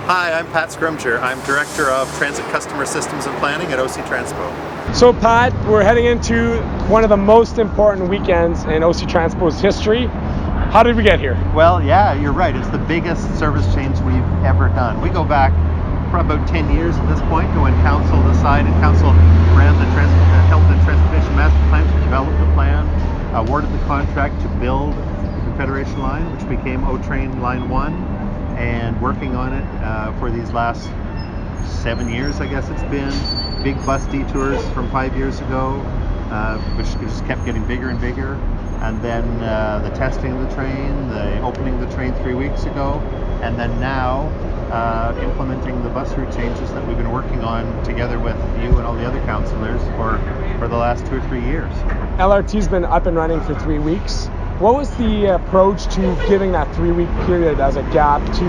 Hi, I'm Pat Scrumger. I'm Director of Transit Customer Systems and Planning at OC Transpo. So Pat, we're heading into one of the most important weekends in OC Transpo's history. How did we get here? Well, yeah, you're right. It's the biggest service change we've ever done. We go back for about 10 years at this point to when Council decided, Council helped the Transportation Master Plan to develop the plan, awarded the contract to build the Confederation Line, which became O-Train Line 1. And working on it for these last 7 years, I guess it's been. Big bus detours from 5 years ago, which just kept getting bigger and bigger. And then the testing of the train, the opening of the train 3 weeks ago, and then now implementing the bus route changes that we've been working on together with you and all the other councillors for the last 2 or 3 years. LRT's been up and running for 3 weeks. What was the approach to giving that 3-week period as a gap to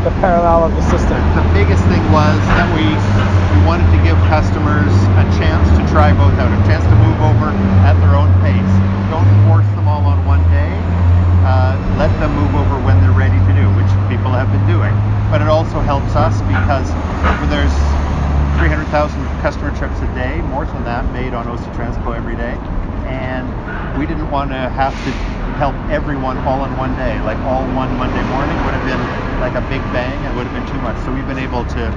the parallel of the system? The biggest thing was that we wanted to give customers a chance to try both out, a chance to move over at their own pace. Don't force them all on one day. Let them move over when they're ready to do, which people have been doing. But it also helps us because there's 300,000 customer trips a day, more than that, made on OC Transpo every day. And we didn't want to have to help everyone all in one day, like all one Monday morning would have been like a big bang. It would have been too much. So we've been able to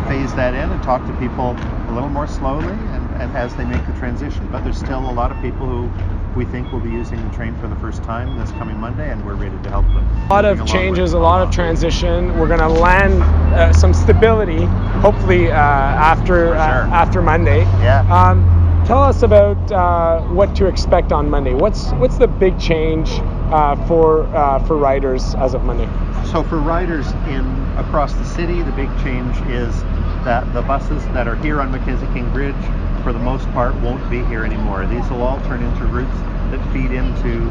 phase that in and talk to people a little more slowly and as they make the transition. But there's still a lot of people who we think will be using the train for the first time this coming Monday, and we're ready to help them. A lot of changes, a lot of transition. We're going to land some stability, hopefully after Monday. Yeah. Tell us about what to expect on Monday. What's the big change for riders as of Monday? So for riders across the city, the big change is that the buses that are here on Mackenzie King Bridge, for the most part, won't be here anymore. These will all turn into routes that feed into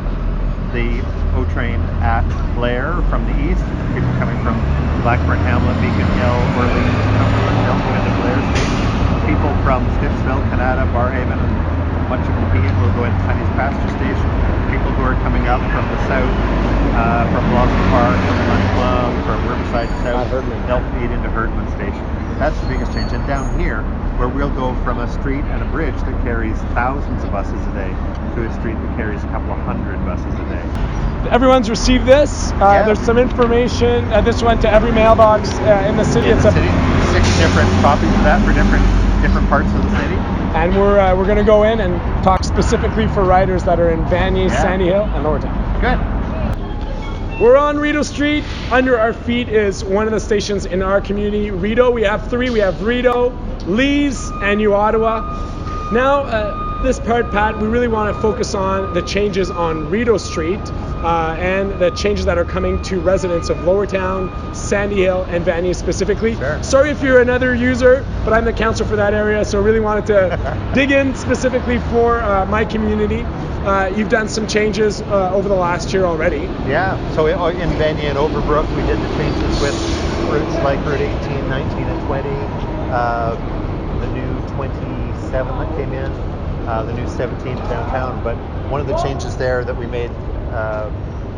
the O-Train at Blair from the east. People coming from Blackburn Hamlet, Beacon Hill, Orleans, Cumberland, they'll go into Blair Station. People from Stittsville, Canada, Barhaven, and much of Nepean will go into Honey's Pasture Station. People who are coming up from the south, from Lawson Park, from Lunch Club, from Riverside South, they'll feed into Herdman Station. That's the biggest change. And down here, where we'll go from a street and a bridge that carries thousands of buses a day to a street that carries a couple of hundred buses a day. Everyone's received this. There's some information. This went to every mailbox in the city. In the city, 6 different copies of that for different parts of the city. And we're going to go in and talk specifically for riders that are in Vanier, Sandy Hill, and Lower Town. Good. We're on Rideau Street. Under our feet is one of the stations in our community, Rideau. We have 3. We have Rideau, Lees, and New Ottawa. Now, this part, Pat, we really want to focus on the changes on Rideau Street and the changes that are coming to residents of Lower Town, Sandy Hill, and Vanier specifically. Sure. Sorry if you're another user, but I'm the council for that area, so really wanted to dig in specifically for my community. You've done some changes over the last year already. Yeah, so in Vanier and Overbrook, we did the changes with routes like Route 18, 19, and 20, the new 27 that came in, the new 17 downtown. But one of the changes there that we made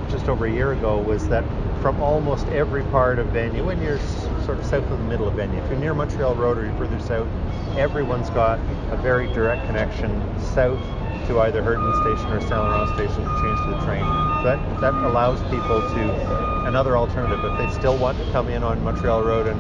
just over a year ago was that from almost every part of Vanier, when you're sort of south of the middle of Vanier, if you're near Montreal Road or you're further south, everyone's got a very direct connection south to either Herdman Station or Saint Laurent Station to change to the train. So that allows people to, another alternative, if they still want to come in on Montreal Road and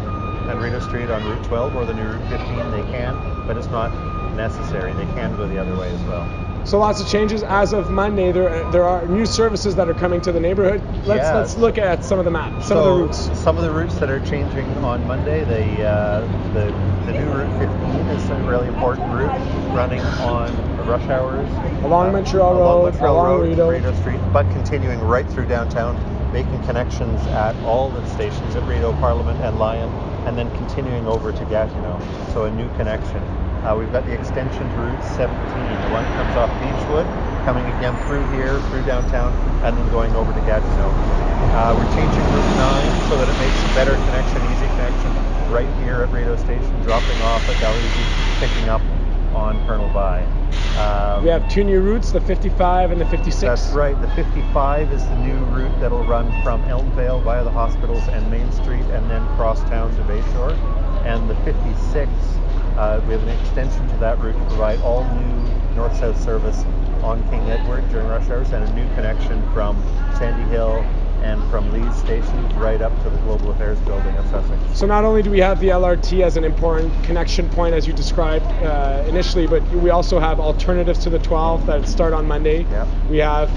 Rideau Street on Route 12 or the new Route 15, they can, but it's not necessary. They can go the other way as well. So lots of changes. As of Monday, there are new services that are coming to the neighborhood. Let's look at some of the maps, some of the routes. Some of the routes that are changing on Monday, the new Route 15 is a really important route running on rush hours. Along Montreal Road, along Rideau Street, but continuing right through downtown, making connections at all the stations at Rideau, Parliament, and Lyon, and then continuing over to Gatineau. So a new connection. We've got the extension to Route 17, the one that comes off Beechwood, coming again through here, through downtown, and then going over to Gatineau. We're changing Route 9 so that it makes a better connection, easy connection, right here at Rideau Station, dropping off at Dalhousie, picking up on Colonel By. We have 2 new routes, the 55 and the 56. That's right. The 55 is the new route that'll run from Elmvale via the hospitals and Main Street and then cross town to Bayshore. And the 56, we have an extension to that route to provide all new north-south service on King Edward during rush hours and a new connection from Sandy Hill and from Lee's Station right up to the Global Affairs building of Sussex. So not only do we have the LRT as an important connection point, as you described initially, but we also have alternatives to the 12 that start on Monday. Yep. We have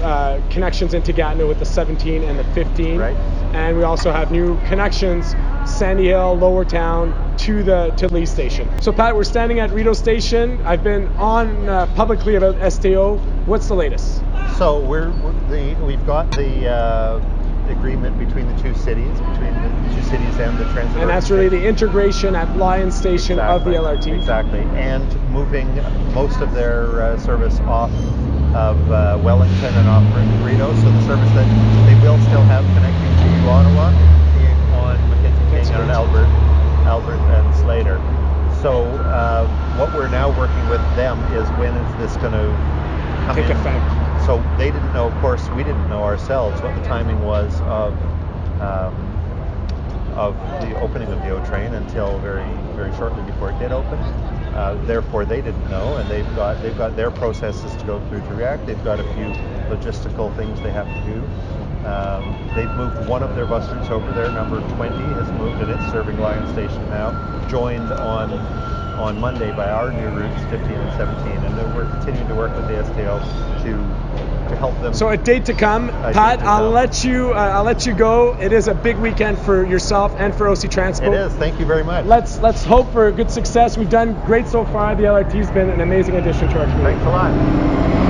connections into Gatineau with the 17 and the 15. Right. And we also have new connections, Sandy Hill, Lower Town, to Lee's Station. So Pat, we're standing at Rideau Station. I've been on publicly about STO. What's the latest? So we've got the agreement between the two cities, and the transit. And that's really the integration at Lion Station of the LRT. Exactly, and moving most of their service off of Wellington and off Rideau, so the service that they will still have connecting to Ottawa being on Mackenzie King and Albert and Slater. So what we're now working with them is when is this going to come take in? effect. So they didn't know, of course, we didn't know ourselves what the timing was of the opening of the O train until very, very shortly before it did open. Therefore, they didn't know, and they've got their processes to go through to react. They've got a few logistical things they have to do. They've moved one of their bus routes over there. Number 20 has moved, and it's serving Lion Station now. Joined on Monday by our new routes 15 and 17, and then we're continuing to work with the STO to help them. So a date to come, Pat. I'll let you go. It is a big weekend for yourself and for OC Transpo. It is. Thank you very much. Let's hope for good success. We've done great so far. The LRT's been an amazing addition to our community. Thanks a lot.